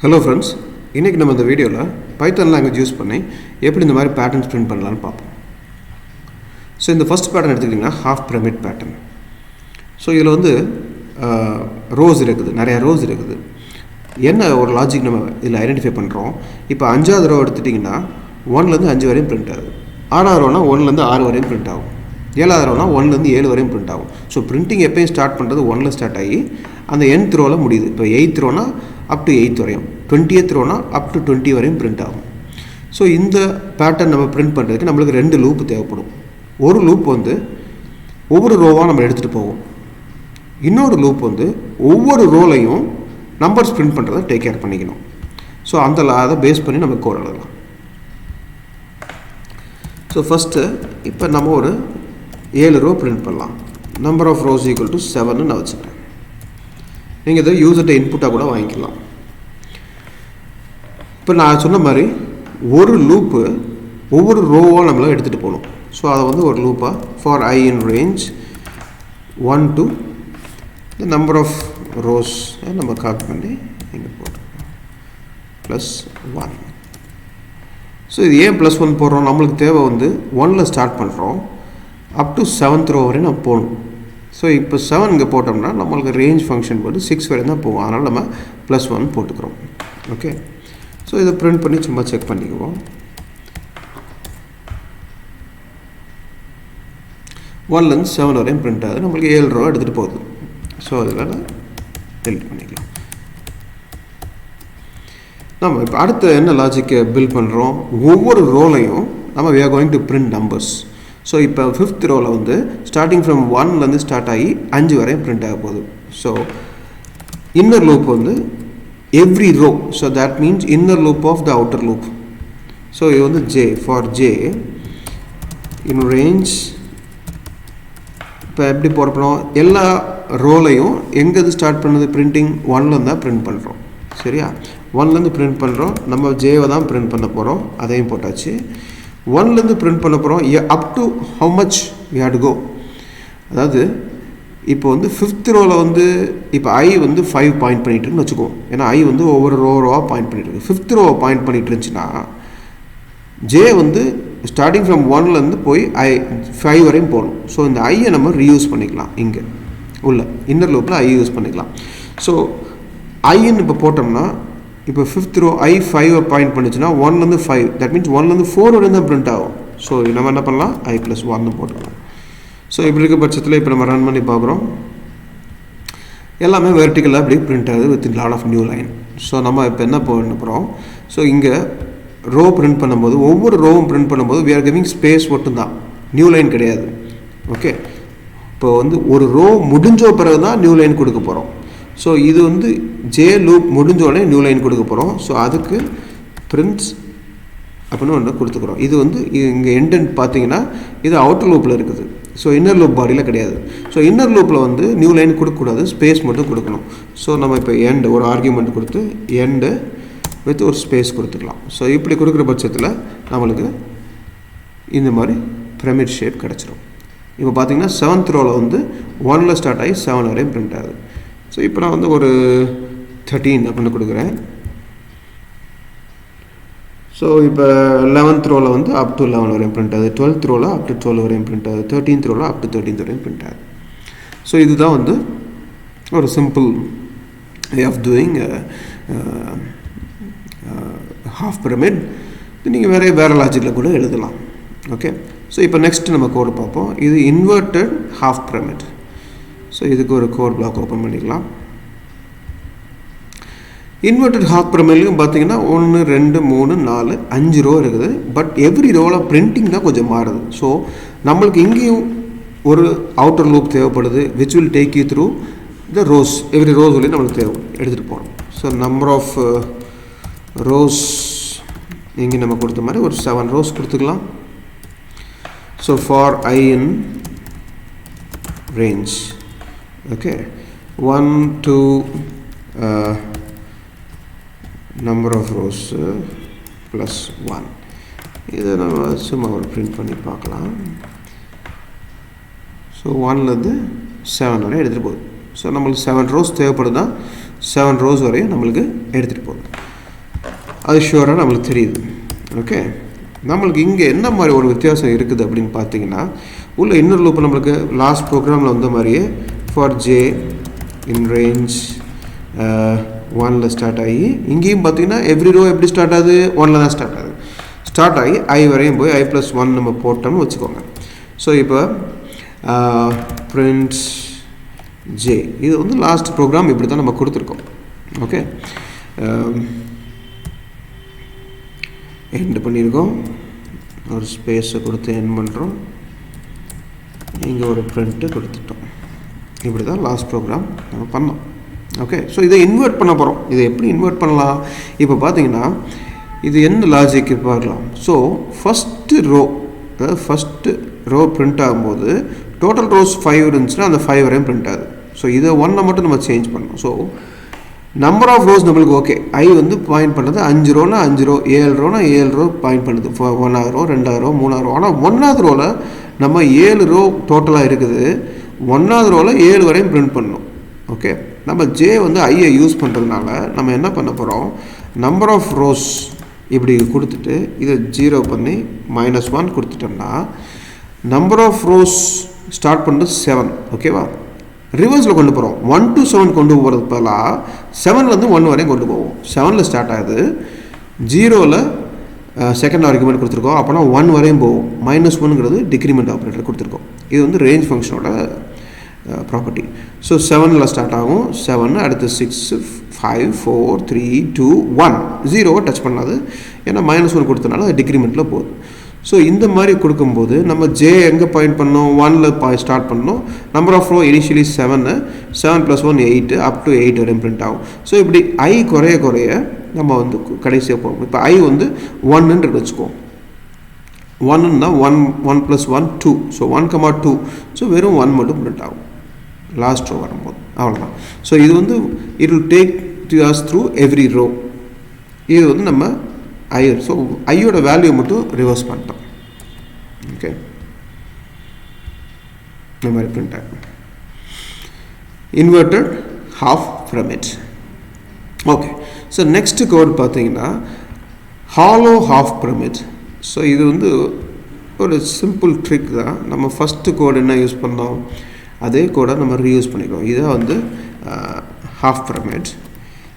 Hello friends, இன்னைக்கு நம்ம இந்த வீடியோல Python language யூஸ் பண்ணி எப்படி இந்த மாதிரி patterns print பண்ணலாம்னு பார்ப்போம். So இந்த first pattern எடுத்துக்கிட்டீங்கன்னா half pyramid pattern. So இதுல வந்து rows இருக்குது, நிறைய rows இருக்குது. என்ன ஒரு லாஜிக் நம்ம இதில் ஐடென்டிஃபை பண்ணுறோம். இப்போ 5வது ரோ எடுத்துட்டிங்கன்னா 1லேருந்து 5 வரையும் பிரிண்ட் ஆகுது. 6வது ரோனா 1லேருந்து 6 வரையும் பிரிண்ட் ஆகும். 7வது ரோனா 1லேருந்து 7 வரையும் பிரிண்ட் ஆகும். ஸோ பிரிண்டிங் எப்பயும் ஸ்டார்ட் பண்ணுறது 1ல் ஸ்டார்ட் ஆகி அந்த 10th ரோவில் முடியுது. இப்போ 8th Rona up to 8th வரையும், 20th ரோனா அப் டு 20 வரையும் பிரிண்ட் ஆகும். ஸோ இந்த பேட்டர்ன் நம்ம பிரிண்ட் பண்ணுறதுக்கு நம்மளுக்கு 2 லூப் தேவைப்படும். ஒரு லூப் வந்து ஒவ்வொரு ரோவாக நம்ம எடுத்துகிட்டு போவோம். இன்னொரு லூப் வந்து ஒவ்வொரு ரோலையும் நம்பர்ஸ் பிரிண்ட் பண்ணுறதை டேக் கேர் பண்ணிக்கணும். ஸோ அதை பேஸ் பண்ணி நம்ம கோட் எழுதலாம். ஸோ ஃபஸ்ட்டு இப்போ நம்ம ஒரு 7 ரோ பிரிண்ட் பண்ணலாம். Number of rows equal to 7ன்னு நான் வச்சுக்கிறேன். நீங்கள் இதை யூசர்கிட்ட இன்புட்டாக கூட வாங்கிக்கலாம். இப்போ நான் சொன்ன மாதிரி ஒரு லூப்பு ஒவ்வொரு ரோவாக நம்மளால் எடுத்துகிட்டு போகணும். ஸோ அதை வந்து ஒரு லூப்பாக for I in range 1 to the number of rows நம்ம காப்பி பண்ணி இங்கே போட்டுருக்கோம் +1. ஸோ இது ஏன் +1 போடுறோம், நம்மளுக்கு தேவை வந்து 1ல் ஸ்டார்ட் பண்ணுறோம், அப் டு 7th ரோ வரையும் நம்ம போகணும். ஸோ இப்போ 7 இங்கே போட்டோம்னா நம்மளுக்கு ரேஞ்ச் ஃபங்க்ஷன் போட்டு 6 வரையும் தான் போகும். அதனால் நம்ம +1 போட்டுக்கிறோம். ஓகே, ஸோ இதை பிரிண்ட் பண்ணி சும்மா செக் பண்ணிக்குவோம். 1லேருந்து 7 வரையும் பிரிண்ட் ஆகுது. நம்மளுக்கு 7 ரோ எடுத்துகிட்டு போகுது. ஸோ அதில் டெலிட் பண்ணிக்கலாம். நம்ம இப்போ அடுத்த என்ன லாஜிக்கை பில்ட் பண்ணுறோம், ஒவ்வொரு ரோலையும் நம்ம we are going to print numbers. So இப்போ 5th ரோவில் வந்து ஸ்டார்டிங் ஃப்ரம் 1லேருந்து ஸ்டார்ட் ஆகி 5 வரையும் பிரிண்ட் ஆக போகுது. ஸோ இன்னர் லூப் வந்து every row, so that means inner loop of the outer loop. So இது வந்து J for J in range. இப்போ எப்படி போகிறோம், எல்லா ரோலையும் எங்கேருந்து ஸ்டார்ட் பண்ணுது, பிரிண்டிங் 1லேருந்து தான் பிரிண்ட் பண்ணுறோம். சரியா, 1லேருந்து பிரிண்ட் பண்ணுறோம். நம்ம ஜேவை தான் பிரிண்ட் பண்ண போகிறோம், அதையும் போட்டாச்சு. 1லேருந்து பிரிண்ட் பண்ண போகிறோம் up to how much we had to go. அதாவது இப்போ வந்து 5th ரோவில் வந்து இப்போ I வந்து 5 பாயிண்ட் பண்ணிட்டுருக்குன்னு வச்சுக்குவோம். ஏன்னா I வந்து ஒவ்வொரு ரோவாக பாயிண்ட் பண்ணிட்டு இருக்கு. 5th ரோவை பாயிண்ட் பண்ணிட்டு இருந்துச்சுன்னா ஜே வந்து ஸ்டார்டிங் ஃப்ரம் 1லேருந்து போய் 5 வரையும் போகணும். ஸோ இந்த ஐயை நம்ம ரீயூஸ் பண்ணிக்கலாம். இங்கே உள்ள இன்னர் லூப்பில் I யூஸ் பண்ணிக்கலாம். ஸோ ஐன்னு இப்போ போட்டோம்னா இப்போ 5th ரோ I 5 பாயிண்ட் பண்ணிச்சுன்னா 1லேருந்து 5, தட் மீன்ஸ் 1லேருந்து 4 வரையும் தான் பிரிண்ட் ஆகும். ஸோ நம்ம என்ன பண்ணலாம், I+1 போட்டுக்கலாம். ஸோ இப்படி இருக்க பட்சத்தில் இப்போ நம்ம ரன் பண்ணி பார்க்குறோம், எல்லாமே வெர்டிக்கலாக அப்படி பிரிண்ட் ஆகுது with lot of new line. So நம்ம இப்போ என்ன பண்ண போகிறோம், ஸோ இங்கே ரோ பிரிண்ட் பண்ணும்போது ஒவ்வொரு ரோவும் பிரிண்ட் பண்ணும்போது we are giving ஸ்பேஸ் மட்டும்தான், நியூ லைன் கிடையாது. ஓகே, இப்போ வந்து ஒரு ரோ முடிஞ்ச பிறகு தான் நியூ லைன் கொடுக்க போகிறோம். ஸோ இது வந்து ஜே லூப் முடிஞ்சோடனே நியூ லைன் கொடுக்க போகிறோம். ஸோ அதுக்கு பிரிண்ட்ஸ் அப்படின்னு ஒன்று கொடுத்துக்கிறோம். இது வந்து இங்கே எண்டென்ட் பார்த்தீங்கன்னா இது அவுட்டர் லூப்பில் இருக்குது. ஸோ இன்னர் லூப் பாடியில் கிடையாது. ஸோ இன்னர் லூப்பில் வந்து நியூ லைன் கொடுக்கக்கூடாது, ஸ்பேஸ் மட்டும் கொடுக்கணும். ஸோ நம்ம இப்போ எண்டு ஒரு ஆர்கியூமெண்ட் கொடுத்து எண்டு வித் ஒரு ஸ்பேஸ் கொடுத்துக்கலாம். ஸோ இப்படி கொடுக்குற பட்சத்தில் நம்மளுக்கு இந்த மாதிரி பிரமிட் ஷேப் கிடச்சிரும். இப்போ பார்த்தீங்கன்னா 7th ரோவில் வந்து 1ல் ஸ்டார்ட் ஆகி 7 வரையும் பிரிண்ட் ஆகுது. ஸோ இப்போ நான் வந்து ஒரு 13 அப்படின்னு கொடுக்குறேன். ஸோ இப்போ 11th ரோவில் வந்து அப் டு 11 வரையும் பிரிண்ட் ஆகுது. 12th ரோவில் அப் டு 12 வரையும் பிரிண்ட் ஆகுது. 13th ரோவில் அப் டு 13th வரையும் பிரிண்ட் ஆகுது. ஸோ இதுதான் வந்து ஒரு simple way of doing half pyramid. நீங்கள் வேறு லாஜிக்கில் கூட எழுதலாம். ஓகே, ஸோ இப்போ நெக்ஸ்ட் நம்ம கோடு பார்ப்போம். இது இன்வெர்டட் ஹாஃப் பிரமிட். ஸோ இதுக்கு ஒரு கோட் பிளாக் ஓப்பன் பண்ணிக்கலாம். இன்வெர்டட் ஹாஃப் பிரமிட்லையும் பார்த்தீங்கன்னா 1 2 3 4 5 ரோ இருக்குது. பட் எவ்ரி ரோவில் பிரிண்டிங் தான் கொஞ்சம் மாறுது. ஸோ நம்மளுக்கு இங்கேயும் ஒரு அவுட்டர் லூப் தேவைப்படுது, which will take you through the rose. Every rose வரையும் நம்மளுக்கு தேவை எடுத்துகிட்டு போகணும். ஸோ நம்பர் ஆஃப் ரோஸ் இங்கே நம்ம கொடுத்த மாதிரி ஒரு 7 ரோஸ் கொடுத்துக்கலாம். So for I in range, okay, 1 2 number of rows +1. இதை நம்ம சும்மா ஒரு பிரிண்ட் பண்ணி பார்க்கலாம். ஸோ 1லேருந்து 7 வரை எடுத்துகிட்டு போகுது. ஸோ நம்மளுக்கு 7 rows தேவைப்படுதா, 7 rows வரையும் நம்மளுக்கு எடுத்துகிட்டு போகுது. அது ஷுவராக நம்மளுக்கு தெரியுது. ஓகே, நம்மளுக்கு இங்கே என்ன மாதிரி ஒரு வித்தியாசம் இருக்குது அப்படின்னு பார்த்தீங்கன்னா, உள்ள இன்னொரு லூப் நம்மளுக்கு லாஸ்ட் ப்ரோக்ராமில் வந்த மாதிரியே ஃபார் ஜே இன் ரேஞ்ச் 1ல் ஸ்டார்ட் ஆகி, இங்கேயும் பார்த்தீங்கன்னா எவ்ரி ரோ எப்படி ஸ்டார்ட் ஆகுது, 1ல் தான் ஸ்டார்ட் ஆகுது. ஸ்டார்ட் ஆகி ஐ வரையும் போய் i+1 நம்ம போட்டோம்னு வச்சுக்கோங்க. ஸோ இப்போ பிரிண்ட் ஜே, இது வந்து லாஸ்ட் ப்ரோக்ராம் இப்படி தான் நம்ம கொடுத்துருக்கோம். ஓகே, எண்ட் பண்ணியிருக்கோம், ஒரு ஸ்பேஸை கொடுத்து எண்ட் பண்ணுறோம், இங்கே ஒரு பிரிண்ட்டு கொடுத்துட்டோம். இப்படி தான் லாஸ்ட் ப்ரோக்ராம் நம்ம பண்ணோம். ஓகே, ஸோ இதை இன்வெர்ட் பண்ண போகிறோம். இதை எப்படி இன்வெர்ட் பண்ணலாம்? இப்போ பார்த்தீங்கன்னா இது என்ன லாஜிக் பார்க்கலாம். ஸோ ஃபஸ்ட்டு ரோ, அதாவது ஃபஸ்ட்டு ரோ பிரிண்ட் ஆகும்போது டோட்டல் ரோஸ் 5 இருந்துச்சுன்னா அந்த 5 வரையும் பிரிண்ட் ஆகுது. ஸோ இதை 1 மட்டும் நம்ம சேஞ்ச் பண்ணணும். ஸோ நம்பர் ஆஃப் ரோஸ் நம்மளுக்கு ஓகே, ஐ வந்து பாயிண்ட் பண்ணுறது 5 Rona 5 row, 7 Rona 7 row point பண்ணுது. 1வது ரோ 2வது ரோ 3வது ரோ. ஆனால் 1வது ரோவில் நம்ம 7 ரோ டோட்டலாக இருக்குது. 1வது ரோவில் 7 வரையும் பிரிண்ட் பண்ணணும். ஓகே, நம்ம ஜே வந்து ஐயை யூஸ் பண்ணுறதுனால நம்ம என்ன பண்ண போகிறோம், நம்பர் ஆஃப் ரோஸ் இப்படி கொடுத்துட்டு இதை 0 பண்ணி -1 கொடுத்துட்டோம்னா நம்பர் ஆஃப் ரோஸ் ஸ்டார்ட் பண்ணுறது 7. ஓகேவா, ரிவர்ஸில் கொண்டு போகிறோம். 1 to 7 கொண்டு போகிறது பதிலாக 7லேருந்து 1 வரையும் கொண்டு போவோம். 7ல் ஸ்டார்ட் ஆகுது, 0ல் செகண்ட் ஆர்குமெண்ட் கொடுத்துருக்கோம், அப்போனா 1 வரையும் போவோம். -1ங்கிறது டிக்ரிமெண்ட் ஆப்ரேட்டர் கொடுத்துருக்கோம். இது வந்து ரேஞ்ச் ஃபங்க்ஷனோட ப்ராப்பர்ட்டி. ஸோ 7ல் ஸ்டார்ட் ஆகும், 7 அடுத்து 6 5 4 3 2 1, 0வை டச் பண்ணாது, ஏன்னா -1 கொடுத்தனால அது டிக்ரிமெண்ட்டில் போகுது. ஸோ இந்த மாதிரி கொடுக்கும்போது நம்ம ஜே எங்கே பாயிண்ட் பண்ணோம், 1ல் ஸ்டார்ட் பண்ணோம். Number of row initially 7, 7 + 1 8, up to 8 வரையும் பிரிண்ட் ஆகும். ஸோ இப்படி ஐ குறைய நம்ம வந்து கடைசியாக போகும். இப்போ ஐ வந்து 1ன்னு வச்சுக்குவோம். 1ன்னா 1 + 1 2, ஸோ 1, 2, ஸோ வெறும் 1 மட்டும் பிரிண்ட் ஆகும் லாஸ்ட் ரோ வரும்போது. அவ்வளோதான். ஸோ இது வந்து it will take us through every row. இது வந்து நம்ம ஐ, ஸோ ஐயோட வேல்யூ மட்டும் ரிவர்ஸ் பண்ணிட்டோம். ஓகே, இந்த மாதிரி பிரிண்ட் ஆகும். Inverted half pyramid. Okay, so next code பார்த்தீங்கன்னா ஹாலோ ஹாஃப் பிரமிட். ஸோ இது வந்து ஒரு சிம்பிள் ட்ரிக் தான். நம்ம ஃபஸ்ட்டு கோட் என்ன யூஸ் பண்ணோம், அதே கோடை நம்ம ரீயூஸ் பண்ணிக்கிறோம். இதான் வந்து ஹாஃப் பிரமிட்.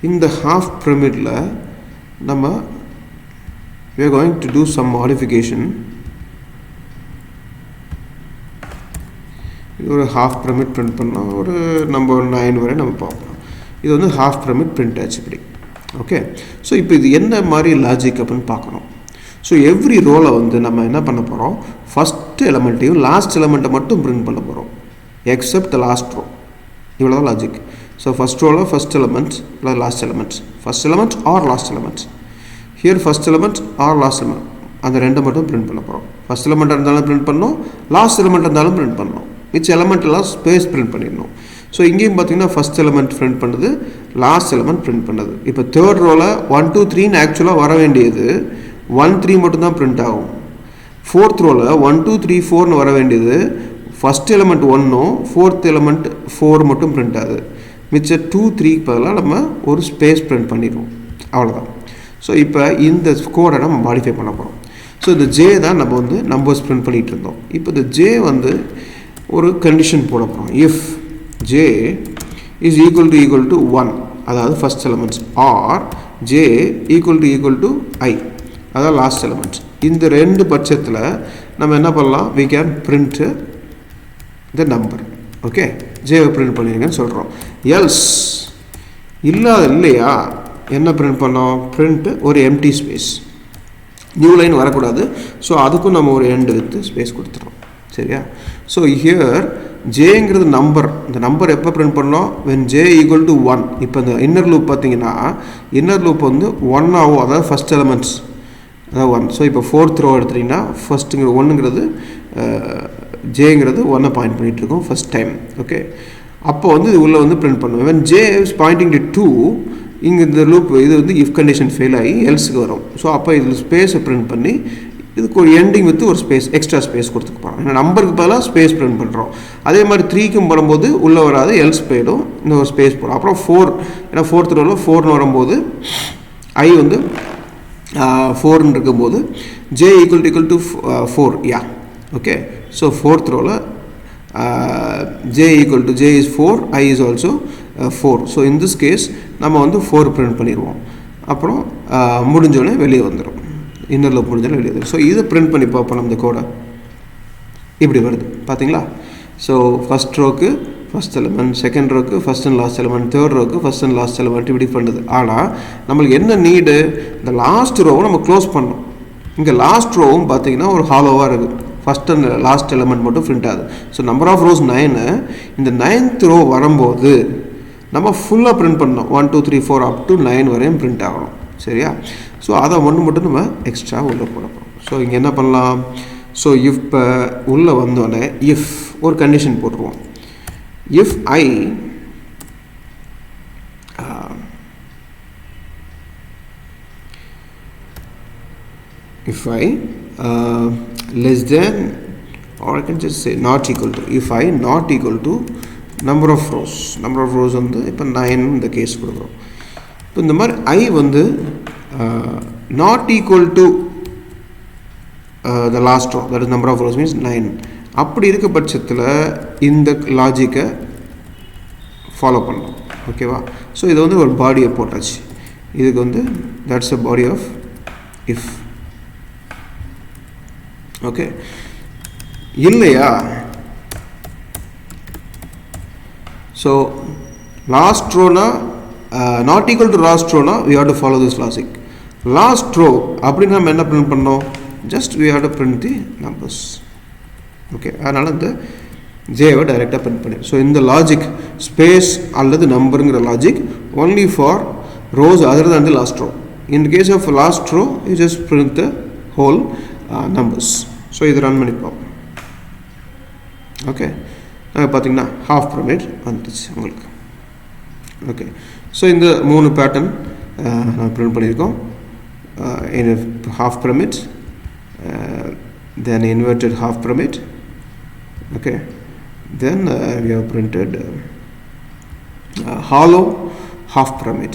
இந்த ஹாஃப் பிரமிடில் நம்ம we are going to do some modification. இது ஒரு ஹாஃப் பிரமிட் பிரிண்ட் பண்ணோம், ஒரு நம்பர் 9 வரை நம்ம பார்ப்போம். இது வந்து ஹாஃப் பிரமிட் பிரிண்ட் ஆச்சு இப்படி. ஓகே, ஸோ இப்போ இது என்ன மாதிரி லாஜிக் அப்படின்னு பார்க்கணும். ஸோ எவ்ரி ரோவில் வந்து நம்ம என்ன பண்ண போகிறோம், ஃபஸ்ட் எலமெண்ட்டையும் லாஸ்ட் எலமெண்ட்டை மட்டும் பிரிண்ட் பண்ண போகிறோம், எக்ஸப்ட் த லாஸ்ட் ரோ. இவ்வளோ தான் லாஜிக். ஸோ ஃபஸ்ட் ரோவில் ஃபஸ்ட் எலமெண்ட் இல்லை last element, first element or last element. Here first element or last element, அந்த ரெண்டை மட்டும் பிரிண்ட் பண்ண போகிறோம். ஃபஸ்ட் எலமெண்ட்டாக இருந்தாலும் பிரிண்ட் பண்ணணும், லாஸ்ட் எலமெண்ட் இருந்தாலும் பிரிண்ட் பண்ணணும். மிச்ச எலமெண்ட்டெல்லாம் ஸ்பேஸ் பிரிண்ட் பண்ணிடணும். ஸோ இங்கேயும் பார்த்தீங்கன்னா ஃபஸ்ட் எலமெண்ட் பிரிண்ட் பண்ணுது, லாஸ்ட் எலமெண்ட் பிரிண்ட் பண்ணுது. இப்போ தேர்ட் ரோவில் 1 2 3ன்னு ஆக்சுவலாக வர வேண்டியது 1 3 மட்டும்தான் பிரிண்ட் ஆகும். ஃபோர்த் ரோவில் 1 2 3 4ன்னு வர வேண்டியது ஃபஸ்ட் எலமெண்ட் 1ம் ஃபோர்த் எலமெண்ட் 4 மட்டும் பிரிண்ட் ஆகுது. மிச்ச 2 3க்கு பதிலாக நம்ம ஒரு ஸ்பேஸ் பிரிண்ட் பண்ணிடுவோம். அவ்வளோதான். ஸோ இப்போ இந்த கோடை நம்ம மாடிஃபை பண்ண போகிறோம். ஸோ இந்த ஜே தான் நம்ம வந்து நம்பர்ஸ் பிரிண்ட் பண்ணிகிட்டு இருந்தோம். இப்போ இந்த ஜே வந்து ஒரு கண்டிஷன் போட போகிறோம். If j is equal to 1, அதாவது first elements, or j equal to i, அதாவது லாஸ்ட் எலமெண்ட்ஸ். இந்த ரெண்டு பட்சத்தில் நம்ம என்ன பண்ணலாம், we can print the number. Okay, ஜேவை பிரிண்ட் பண்ணிடுங்கன்னு சொல்கிறோம். எல்ஸ் இல்லையா என்ன பிரிண்ட் பண்ணோம், பிரிண்ட்டு ஒரு எம்டி ஸ்பேஸ், நியூ லைன் வரக்கூடாது. ஸோ அதுக்கும் நம்ம ஒரு எண்டு வித்து ஸ்பேஸ் கொடுத்துறோம். சரியா? ஸோ ஹியர் ஜேங்கிறது நம்பர். இந்த நம்பர் எப்போ பிரிண்ட் பண்ணோம், when j ஈக்குவல் டு 1. இப்போ இந்த இன்னர் லூப் பார்த்தீங்கன்னா இன்னர் லூப் வந்து 1 ஆகும், அதாவது ஃபஸ்ட் எலமெண்ட்ஸ் அதாவது 1. ஸோ இப்போ ஃபோர்த் ரோ எடுத்துட்டிங்கன்னா ஃபஸ்ட்டுங்கிற 1ங்கிறது ஜேங்கிறது 1 பாயிண்ட் பண்ணிகிட்டு இருக்கோம் ஃபஸ்ட் டைம். ஓகே, அப்போ வந்து இது உள்ளே வந்து பிரிண்ட் பண்ணுவோம். when j is pointing to 2, இங்கே இந்த லூப் இது வந்து இஃப் கண்டிஷன் ஃபெயில் ஆகி எல்ஸுக்கு வரும். ஸோ அப்போ இதில் ஸ்பேஸை பிரிண்ட் பண்ணி இதுக்கு ஒரு எண்டிங் வித்து ஒரு ஸ்பேஸ் எக்ஸ்ட்ரா ஸ்பேஸ் கொடுத்துக்க போகிறோம். ஏன்னா நம்பருக்கு பதிலாக ஸ்பேஸ் பிரிண்ட் பண்ணுறோம். அதே மாதிரி 3க்கும் வரும்போது உள்ளே வராது, எல்ஸ் போயிடும், இந்த ஒரு ஸ்பேஸ் போடும். அப்புறம் 4, ஏன்னா ஃபோர்த் ரோவில் 4ன்னு வரும்போது ஐ வந்து 4 இருக்கும்போது j equal to 4, yeah, okay. So fourth row la j is 4, I is also 4. So in this case நம்ம வந்து 4 print பண்ணிடுவோம். அப்புறம் முடிஞ்சோடனே வெளியே வந்துடும், இன்னர் லூப் முடிஞ்சோடனே வெளியே வந்துடும். ஸோ இதை பிரிண்ட் பண்ணி பார்ப்போம் இந்த கோடை. இப்படி வருது பார்த்தீங்களா? So first rohu first element, second rohu first and last element, third rohu first and last element, இப்படி பண்ணுது. ஆனால் நம்மளுக்கு என்ன நீடு, இந்த லாஸ்ட் ரோவை நம்ம க்ளோஸ் பண்ணோம். இங்கே லாஸ்ட் ரோவும் பார்த்தீங்கன்னா ஒரு ஹாலோவாக இருக்குது, ஃபஸ்ட் அண்ட் லாஸ்ட் எலிமெண்ட் மட்டும் பிரிண்ட் ஆகுது. So number of rows 9. இந்த 9th ரோ வரும்போது நம்ம ஃபுல்லாக பிரிண்ட் பண்ணோம். 1 2 3 4 அப் டு 9 வரையும் பிரிண்ட் ஆகணும், சரியா? ஸோ அதை மட்டும் நம்ம எக்ஸ்ட்ரா உள்ளே போடணும். ஸோ இங்கே என்ன பண்ணலாம்? ஸோ இப்போ உள்ளே வந்தோடனே இஃப் ஒரு கண்டிஷன் போட்டுருவோம். If I less than, or I can just say not equal to, if I not equal to number of rows வந்து இப்போ 9 இந்த கேஸ் கொடுக்குறோம். இப்போ இந்த மாதிரி I வந்து not equal to the last row, that is number of rows means 9. அப்படி இருக்க பட்சத்தில் இந்த லாஜிக்கை ஃபாலோ பண்ணணும், ஓகேவா? ஸோ இதை வந்து ஒரு பாடியை போட்டாச்சு. இதுக்கு வந்து that's a body of if, okay. இல்லையா? ஸோ லாஸ்ட் ரோனா நாட் ஈக்குவல் டு லாஸ்ட் ரோனா we have to follow this logic. Last row அப்படின்னு நம்ம என்ன பிரிண்ட் பண்ணோம்? Just we have to print the numbers, okay. அதனால் இந்த ஜேவை டைரெக்டாக பிரிண்ட் பண்ணி. ஸோ இந்த லாஜிக் ஸ்பேஸ் அல்லது நம்பருங்கிற logic only for rows other than the last row. In the case of last row you just print the whole numbers. So இது run பண்ணி பார்ப்போம், okay. பார்த்தீங்கன்னா ஹாஃப் பிரமிட் வந்துடுச்சு உங்களுக்கு, ஓகே. ஸோ இந்த 3 pattern நான் print பண்ணியிருக்கோம். Half pyramid, then inverted half pyramid, okay. Then we have printed hollow half pyramid,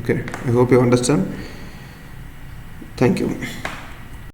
okay. I hope you understand. Thank you.